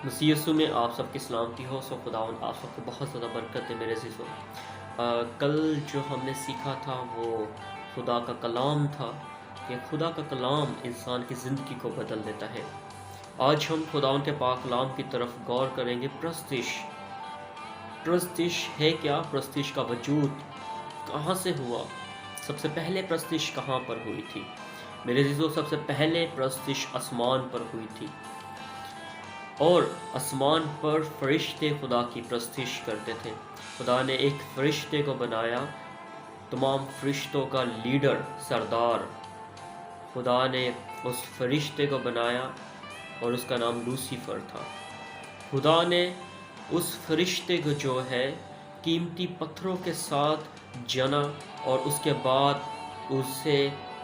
مسیح یسوع میں آپ سب کی سلامتی ہو. خداوند آپ سب کو بہت زیادہ برکت دے میرے عزیزو. کل جو ہم نے سیکھا تھا وہ خدا کا کلام تھا کہ خدا کا کلام انسان کی زندگی کو بدل دیتا ہے. آج ہم خداوند کے پاک کلام کی طرف غور کریں گے. پرستش ہے کیا؟ پرستش کا وجود کہاں سے ہوا؟ سب سے پہلے پرستش کہاں پر ہوئی تھی؟ میرے عزیزو، سب سے پہلے پرستش آسمان پر ہوئی تھی، اور آسمان پر فرشتے خدا کی پرستش کرتے تھے. خدا نے ایک فرشتے کو بنایا، تمام فرشتوں کا لیڈر، سردار. خدا نے اس فرشتے کو بنایا اور اس کا نام لوسیفر تھا. خدا نے اس فرشتے کو جو ہے قیمتی پتھروں کے ساتھ جنا اور اس کے بعد اسے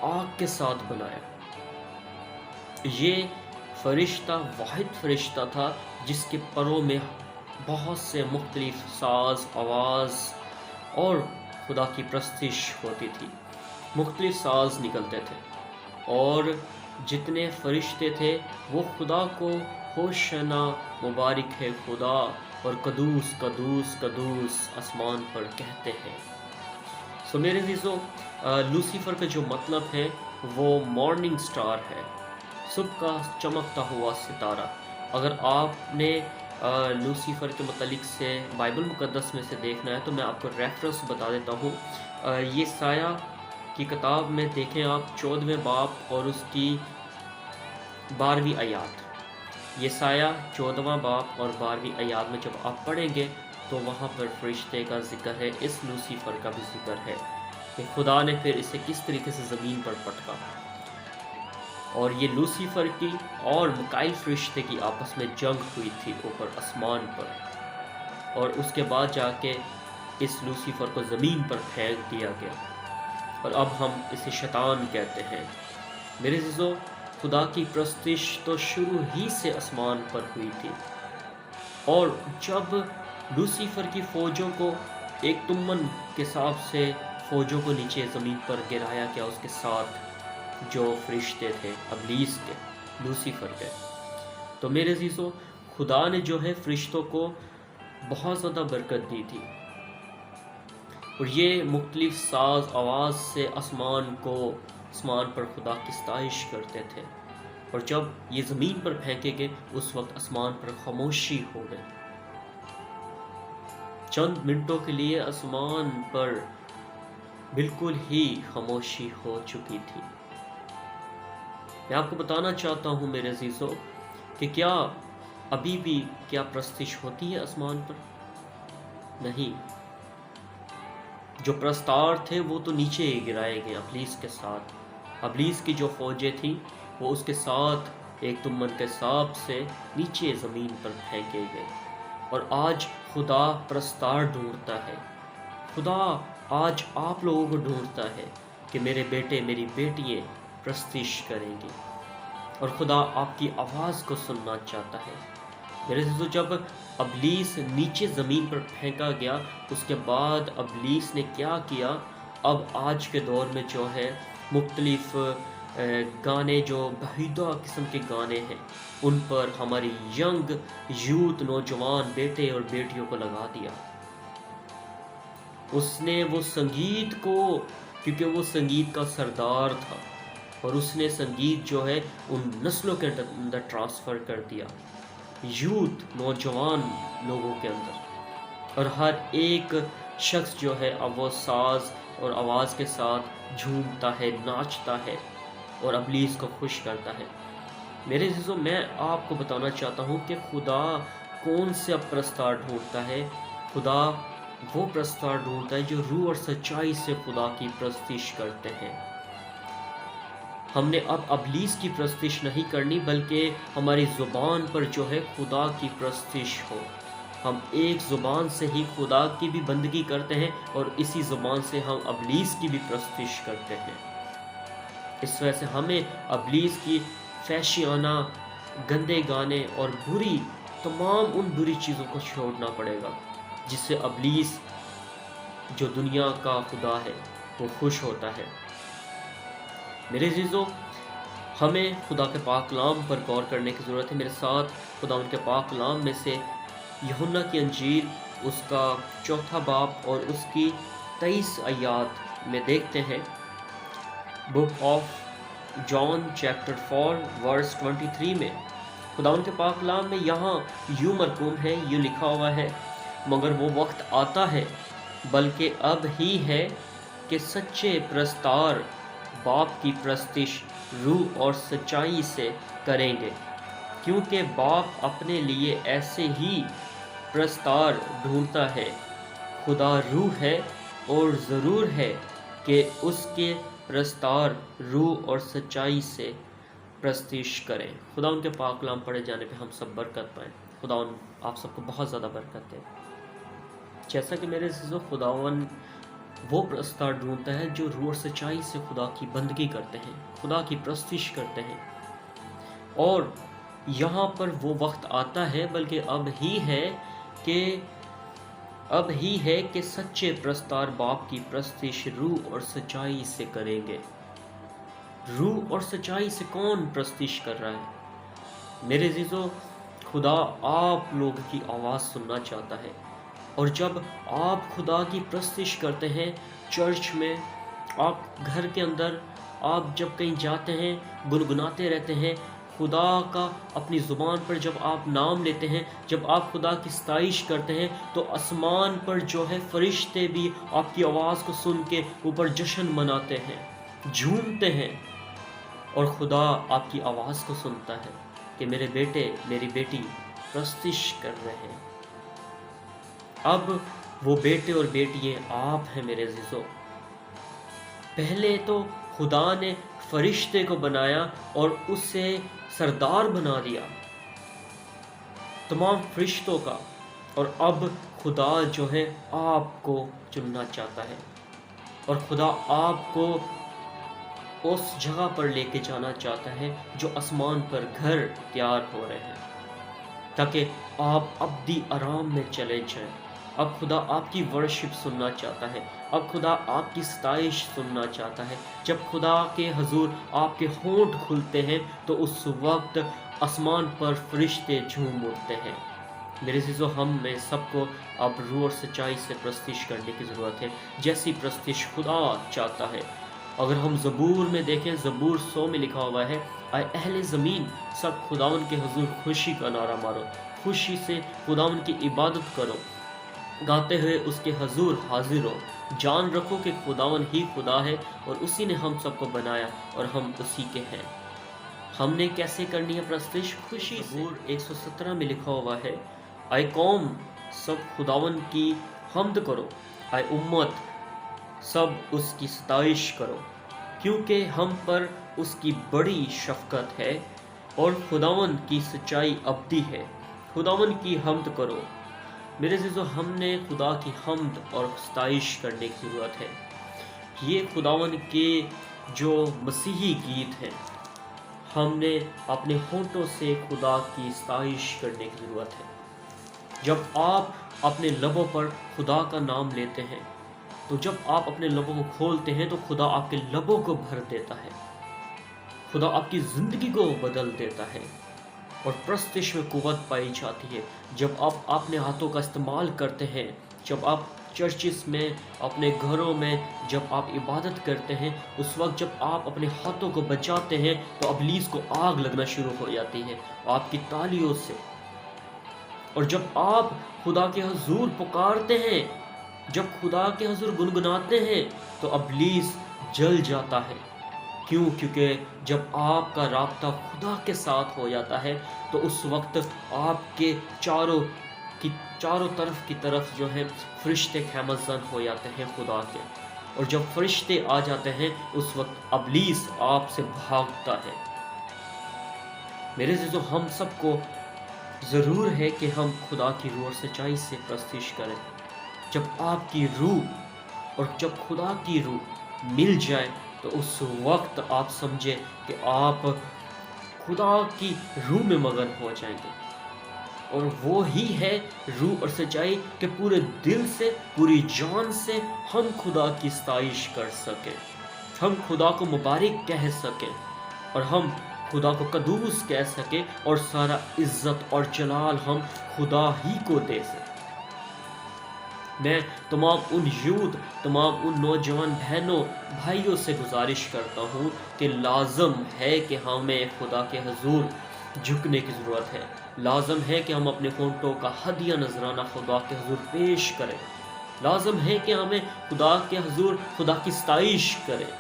آگ کے ساتھ بنایا. یہ فرشتہ واحد فرشتہ تھا جس کے پروں میں بہت سے مختلف ساز، آواز اور خدا کی پرستش ہوتی تھی. مختلف ساز نکلتے تھے اور جتنے فرشتے تھے وہ خدا کو ہوشنا مبارک ہے خدا اور قدوس قدوس قدوس آسمان پر کہتے ہیں. سو میرے عزیزو، لوسیفر کا جو مطلب ہے وہ مارننگ سٹار ہے، صبح کا چمکتا ہوا ستارہ. اگر آپ نے لوسیفر کے متعلق سے بائبل مقدس میں سے دیکھنا ہے تو میں آپ کو ریفرنس بتا دیتا ہوں. یہ سایہ کی کتاب میں دیکھیں آپ 14ویں باب اور اس کی 12ویں آیات. یہ سایہ 14واں باب اور 12ویں آیات میں جب آپ پڑھیں گے تو وہاں پر فرشتے کا ذکر ہے، اس لوسیفر کا بھی ذکر ہے کہ خدا نے پھر اسے کس طریقے سے زمین پر پٹکا. اور یہ لوسیفر کی اور مکائل فرشتے کی آپس میں جنگ ہوئی تھی اوپر آسمان پر، اور اس کے بعد جا کے اس لوسیفر کو زمین پر پھینک دیا گیا، اور اب ہم اسے شیطان کہتے ہیں. میرے عزیزو، خدا کی پرستش تو شروع ہی سے آسمان پر ہوئی تھی، اور جب لوسیفر کی فوجوں کو ایک تمن کے حساب سے فوجوں کو نیچے زمین پر گرایا گیا، اس کے ساتھ جو فرشتے تھے ابلیس کے، لوسیفر کے. تو میرے عزیزو، خدا نے جو ہے فرشتوں کو بہت زیادہ برکت دی تھی، اور یہ مختلف ساز آواز سے آسمان پر خدا کی ستائش کرتے تھے. اور جب یہ زمین پر پھینکے گئے اس وقت آسمان پر خاموشی ہو گئی. چند منٹوں کے لیے آسمان پر بالکل ہی خاموشی ہو چکی تھی. میں آپ کو بتانا چاہتا ہوں میرے عزیزو کہ کیا ابھی بھی کیا پرستش ہوتی ہے آسمان پر؟ نہیں. جو پرستار تھے وہ تو نیچے گرائے گئے ابلیس کے ساتھ. ابلیس کی جو فوجیں تھیں وہ اس کے ساتھ ایک تمن کے سانپ سے نیچے زمین پر پھینکے گئے. اور آج خدا پرستار ڈھونڈتا ہے. خدا آج آپ لوگوں کو ڈھونڈتا ہے کہ میرے بیٹے میری بیٹیاں پرستش کریں گی، اور خدا آپ کی آواز کو سننا چاہتا ہے. میرے عزیزو، جب ابلیس نیچے زمین پر پھینکا گیا اس کے بعد ابلیس نے کیا کیا؟ اب آج کے دور میں جو ہے مختلف گانے، جو بہیدہ قسم کے گانے ہیں، ان پر ہماری ینگ یوتھ، نوجوان بیٹے اور بیٹیوں کو لگا دیا. اس نے وہ سنگیت کو، کیونکہ وہ سنگیت کا سردار تھا، اور اس نے سنگیت جو ہے ان نسلوں کے اندر ٹرانسفر کر دیا، یوتھ، نوجوان لوگوں کے اندر. اور ہر ایک شخص جو ہے اب وہ ساز اور آواز کے ساتھ جھومتا ہے، ناچتا ہے اور ابلیس کو خوش کرتا ہے. میرے عزیزو، میں آپ کو بتانا چاہتا ہوں کہ خدا کون سے اب پرستار ڈھونڈتا ہے. خدا وہ پرستار ڈھونڈتا ہے جو روح اور سچائی سے خدا کی پرستش کرتے ہیں. ہم نے اب ابلیس کی پرستش نہیں کرنی، بلکہ ہماری زبان پر جو ہے خدا کی پرستش ہو. ہم ایک زبان سے ہی خدا کی بھی بندگی کرتے ہیں اور اسی زبان سے ہم ابلیس کی بھی پرستش کرتے ہیں. اس وجہ سے ہمیں ابلیس کی فحشیانہ گندے گانے اور تمام ان بری چیزوں کو چھوڑنا پڑے گا جس سے ابلیس جو دنیا کا خدا ہے وہ خوش ہوتا ہے. میرے عزیزو، ہمیں خدا کے پاک کلام پر غور کرنے کی ضرورت ہے۔ میرے ساتھ خدا ان کے پاک کلام میں سے یوحنا کی انجیل اس کا 4 باب اور اس کی 23 آیات میں دیکھتے ہیں۔ بک آف جان چیپٹر 4 ورس 23 میں خدا ان کے پاک کلام میں یہاں یوں مرقوم ہے، یوں لکھا ہوا ہے، مگر وہ وقت آتا ہے بلکہ اب ہی ہے کہ سچے پرستار باپ کی پرستش روح اور سچائی سے کریں گے، کیونکہ باپ اپنے لیے ایسے ہی پرستار ڈھونڈتا ہے۔ خدا روح ہے اور ضرور ہے کہ اس کے پرستار روح اور سچائی سے پرستش کریں۔ خدا ان کے پاک کلام پڑھے جانے پہ ہم سب برکت پائیں۔ خدا آپ سب کو بہت زیادہ برکت دے۔ جیسا کہ میرے عزیزو، خداون وہ پرستار ڈھونڈتا ہے جو روح اور سچائی سے خدا کی بندگی کرتے ہیں، خدا کی پرستش کرتے ہیں۔ اور یہاں پر وہ وقت آتا ہے بلکہ اب ہی ہے کہ سچے پرستار باپ کی پرستش روح اور سچائی سے کریں گے۔ روح اور سچائی سے کون پرستش کر رہا ہے؟ میرے عزیزو، خدا آپ لوگ کی آواز سننا چاہتا ہے، اور جب آپ خدا کی پرستش کرتے ہیں چرچ میں، آپ گھر کے اندر، آپ جب کہیں جاتے ہیں گنگناتے رہتے ہیں خدا کا اپنی زبان پر، جب آپ نام لیتے ہیں، جب آپ خدا کی ستائش کرتے ہیں، تو آسمان پر جو ہے فرشتے بھی آپ کی آواز کو سن کے اوپر جشن مناتے ہیں، جھومتے ہیں، اور خدا آپ کی آواز کو سنتا ہے کہ میرے بیٹے میری بیٹی پرستش کر رہے ہیں۔ اب وہ بیٹے اور بیٹیاں آپ ہیں میرے عزیزو۔ پہلے تو خدا نے فرشتے کو بنایا اور اسے سردار بنا دیا تمام فرشتوں کا، اور اب خدا جو ہے آپ کو چننا چاہتا ہے، اور خدا آپ کو اس جگہ پر لے کے جانا چاہتا ہے جو آسمان پر گھر تیار ہو رہے ہیں، تاکہ آپ ابدی آرام میں چلے جائیں۔ اب خدا آپ کی ورشپ سننا چاہتا ہے، اب خدا آپ کی ستائش سننا چاہتا ہے۔ جب خدا کے حضور آپ کے ہونٹ کھلتے ہیں تو اس وقت آسمان پر فرشتے جھوم اٹھتے ہیں۔ میرے عزیزو، ہم میں سب کو اب روح اور سچائی سے پرستش کرنے کی ضرورت ہے، جیسی پرستش خدا چاہتا ہے۔ اگر ہم زبور میں دیکھیں، زبور 100 میں لکھا ہوا ہے، اے اہل زمین سب خداون کے حضور خوشی کا نعرہ مارو، خوشی سے خداون کی عبادت کرو، گاتے ہوئے اس کے حضور حاضر ہو، جان رکھو کہ خداون ہی خدا ہے اور اسی نے ہم سب کو بنایا اور ہم اسی کے ہیں۔ ہم نے کیسے کرنی ہے پرستش؟ خوشی سے۔ زبور 117 میں لکھا ہوا ہے، اے قوم سب خداون کی حمد کرو، اے امت سب اس کی ستائش کرو، کیونکہ ہم پر اس کی بڑی شفقت ہے اور خداون کی سچائی ابدی ہے۔ خداون کی حمد کرو۔ میرے عزیزو، ہم نے خدا کی حمد اور ستائش کرنے کی ضرورت ہے۔ یہ خداون کے جو مسیحی گیت ہیں، ہم نے اپنے ہونٹوں سے خدا کی ستائش کرنے کی ضرورت ہے۔ جب آپ اپنے لبوں پر خدا کا نام لیتے ہیں، تو جب آپ اپنے لبوں کو کھولتے ہیں تو خدا آپ کے لبوں کو بھر دیتا ہے، خدا آپ کی زندگی کو بدل دیتا ہے، اور پرستش میں قوت پائی جاتی ہے۔ جب آپ اپنے ہاتھوں کا استعمال کرتے ہیں، جب آپ چرچز میں، اپنے گھروں میں جب آپ عبادت کرتے ہیں، اس وقت جب آپ اپنے ہاتھوں کو بچاتے ہیں تو ابلیس کو آگ لگنا شروع ہو جاتی ہے آپ کی تالیوں سے۔ اور جب آپ خدا کے حضور پکارتے ہیں، جب خدا کے حضور گنگناتے ہیں، تو ابلیس جل جاتا ہے۔ کیونکہ جب آپ کا رابطہ خدا کے ساتھ ہو جاتا ہے تو اس وقت آپ کے چاروں طرف کی طرف جو ہے فرشتے خیمہ ہو جاتے ہیں خدا کے، اور جب فرشتے آ جاتے ہیں اس وقت ابلیس آپ سے بھاگتا ہے۔ میرے عزیزو، ہم سب کو ضرور ہے کہ ہم خدا کی روح اور سچائی سے پرستش کریں۔ جب آپ کی روح اور جب خدا کی روح مل جائے تو اس وقت آپ سمجھے کہ آپ خدا کی روح میں مگن ہو جائیں گے، اور وہ ہی ہے روح اور سچائی کہ پورے دل سے، پوری جان سے ہم خدا کی ستائش کر سکیں، ہم خدا کو مبارک کہہ سکیں، اور ہم خدا کو قدوس کہہ سکیں اور سارا عزت اور جلال ہم خدا ہی کو دے سکیں۔ میں تمام ان یوتھ، تمام ان نوجوان بہنوں بھائیوں سے گزارش کرتا ہوں کہ لازم ہے کہ ہمیں خدا کے حضور جھکنے کی ضرورت ہے۔ لازم ہے کہ ہم اپنے ہونٹوں کا ہدیہ نذرانہ خدا کے حضور پیش کریں۔ لازم ہے کہ ہمیں خدا کے حضور خدا کی ستائش کریں،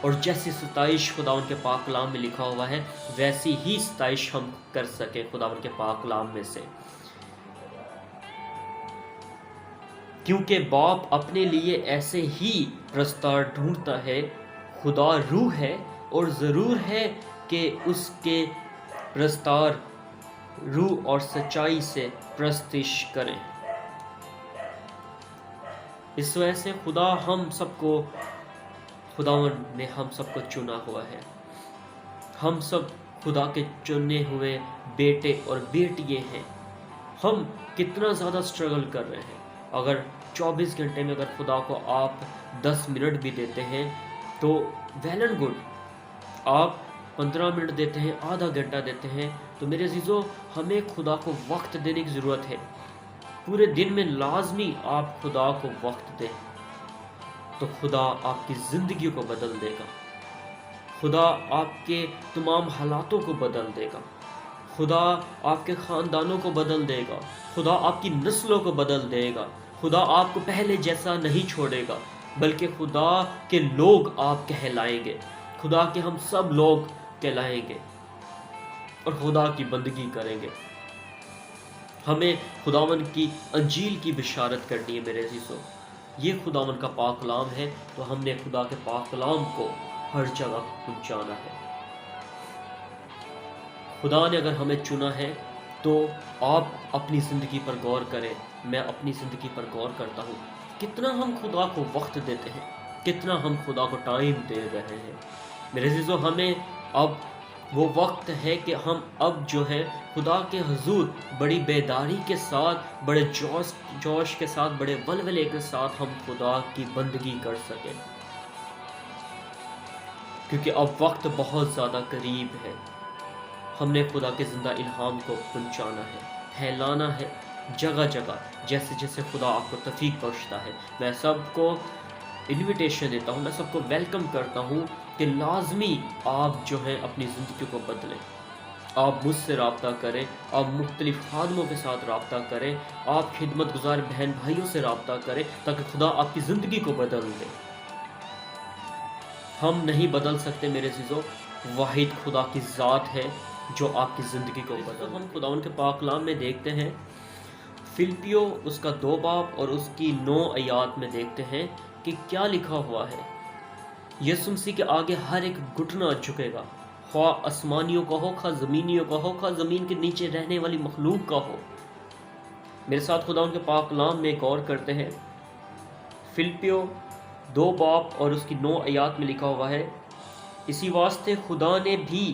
اور جیسی ستائش خدا ان کے پاک کلام میں لکھا ہوا ہے ویسی ہی ستائش ہم کر سکیں خدا ان کے پاک کلام میں سے، کیونکہ باپ اپنے لیے ایسے ہی پرستار ڈھونڈتا ہے۔ خدا روح ہے اور ضرور ہے کہ اس کے پرستار روح اور سچائی سے پرستش کریں۔ اس وجہ سے خداوند نے ہم سب کو چنا ہوا ہے۔ ہم سب خدا کے چنے ہوئے بیٹے اور بیٹیاں ہیں۔ ہم کتنا زیادہ سٹرگل کر رہے ہیں۔ اگر 24 گھنٹے میں اگر خدا کو آپ 10 منٹ بھی دیتے ہیں تو ویل اینڈ گڈ۔ آپ 15 منٹ دیتے ہیں، آدھا گھنٹہ دیتے ہیں، تو میرے عزیزو ہمیں خدا کو وقت دینے کی ضرورت ہے۔ پورے دن میں لازمی آپ خدا کو وقت دیں تو خدا آپ کی زندگی کو بدل دے گا۔ خدا آپ کے تمام حالاتوں کو بدل دے گا۔ خدا آپ کے خاندانوں کو بدل دے گا۔ خدا آپ کی نسلوں کو بدل دے گا۔ خدا آپ کو پہلے جیسا نہیں چھوڑے گا، بلکہ خدا کے لوگ آپ کہلائیں گے۔ خدا کے ہم سب لوگ کہلائیں گے اور خدا کی بندگی کریں گے۔ ہمیں خداوند کی انجیل کی بشارت کرنی ہے میرے عزیزو۔ یہ خداوند کا پاک کلام ہے، تو ہم نے خدا کے پاک کلام کو ہر جگہ پہنچانا ہے۔ خدا نے اگر ہمیں چنا ہے تو آپ اپنی زندگی پر غور کریں، میں اپنی زندگی پر غور کرتا ہوں، کتنا ہم خدا کو وقت دیتے ہیں، کتنا ہم خدا کو ٹائم دے رہے ہیں۔ میرے عزیزو ہمیں اب وہ وقت ہے کہ ہم اب جو ہے خدا کے حضور بڑی بیداری کے ساتھ، بڑے جوش کے ساتھ، بڑے ولولے کے ساتھ ہم خدا کی بندگی کر سکیں، کیونکہ اب وقت بہت زیادہ قریب ہے۔ ہم نے خدا کے زندہ الہام کو پہنچانا ہے، پھیلانا ہے جگہ جگہ، جیسے جیسے خدا آپ کو توفیق بخشتا ہے۔ میں سب کو انویٹیشن دیتا ہوں، میں سب کو ویلکم کرتا ہوں کہ لازمی آپ جو ہے اپنی زندگی کو بدلیں۔ آپ مجھ سے رابطہ کریں، آپ مختلف خادموں کے ساتھ رابطہ کریں، آپ خدمت گزار بہن بھائیوں سے رابطہ کریں، تاکہ خدا آپ کی زندگی کو بدل دے۔ ہم نہیں بدل سکتے میرے عزیزو، واحد خدا کی ذات ہے جو آپ کی زندگی کو بدل۔ ہم خدا ان کے پاک کلام میں دیکھتے ہیں، فلپیو اس کا 2 باب اور اس کی 9 آیات میں دیکھتے ہیں کہ کیا لکھا ہوا ہے۔ یسوع مسیح کے آگے ہر ایک گھٹنا جھکے گا، خواہ آسمانیوں کا ہو، خواہ زمینیوں کا ہو، خواہ زمین کے نیچے رہنے والی مخلوق کا ہو۔ میرے ساتھ خدا ان کے پاک کلام میں غور کرتے ہیں۔ فلپیو 2 باب اور اس کی 9 آیات میں لکھا ہوا ہے، اسی واسطے خدا نے بھی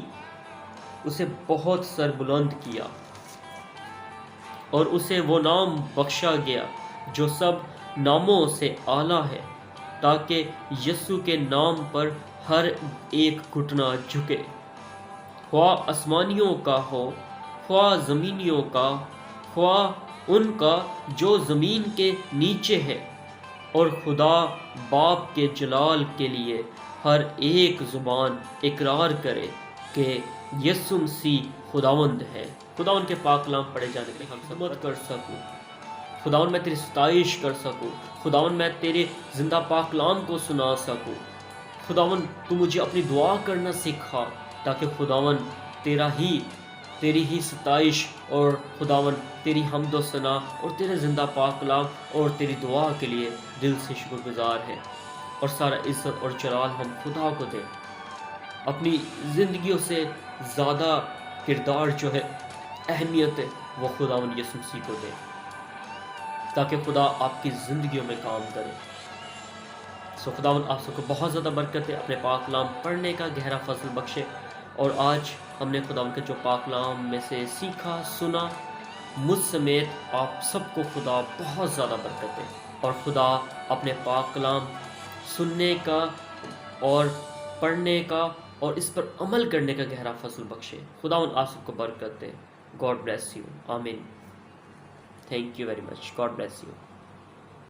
اسے بہت سربلند کیا اور اسے وہ نام بخشا گیا جو سب ناموں سے اعلیٰ ہے، تاکہ یسوع کے نام پر ہر ایک گھٹنا جھکے، خواہ آسمانیوں کا ہو، خواہ زمینیوں کا، خواہ ان کا جو زمین کے نیچے ہے، اور خدا باپ کے جلال کے لیے ہر ایک زبان اقرار کرے کہ یسوع مسیح خداوند ہے۔ خداوند کے پاک کلام پڑھے جانے کے ہم سمت کر سکوں، خداوند میں تیری ستائش کر سکوں، خداوند میں تیرے زندہ پاک کلام کو سنا سکوں۔ خداوند تو مجھے اپنی دعا کرنا سکھا، تاکہ خداوند تیری ہی ستائش اور خداوند تیری حمد و ثنا اور تیرے زندہ پاک کلام اور تیری دعا کے لیے دل سے شکر گزار ہے، اور سارا عزت اور جلال ہم خدا کو دیں۔ اپنی زندگیوں سے زیادہ کردار جو ہے، اہمیت ہے، وہ خداوند یسوع مسیح کو دیں، تاکہ خدا آپ کی زندگیوں میں کام کرے۔ خداوند آپ سب کو بہت زیادہ برکت ہے، اپنے پاک کلام پڑھنے کا گہرا فضل بخشے۔ اور آج ہم نے خداوند کے جو پاک کلام میں سے سیکھا، سنا، مجھ سمیت آپ سب کو خدا بہت زیادہ برکت دے، اور خدا اپنے پاک کلام سننے کا اور پڑھنے کا اور اس پر عمل کرنے کا گہرا فضل بخشے۔ خداوند آپ سب کو برکت دے۔ گاڈ بلیس یو، آمین۔ Thank you very much, God bless you.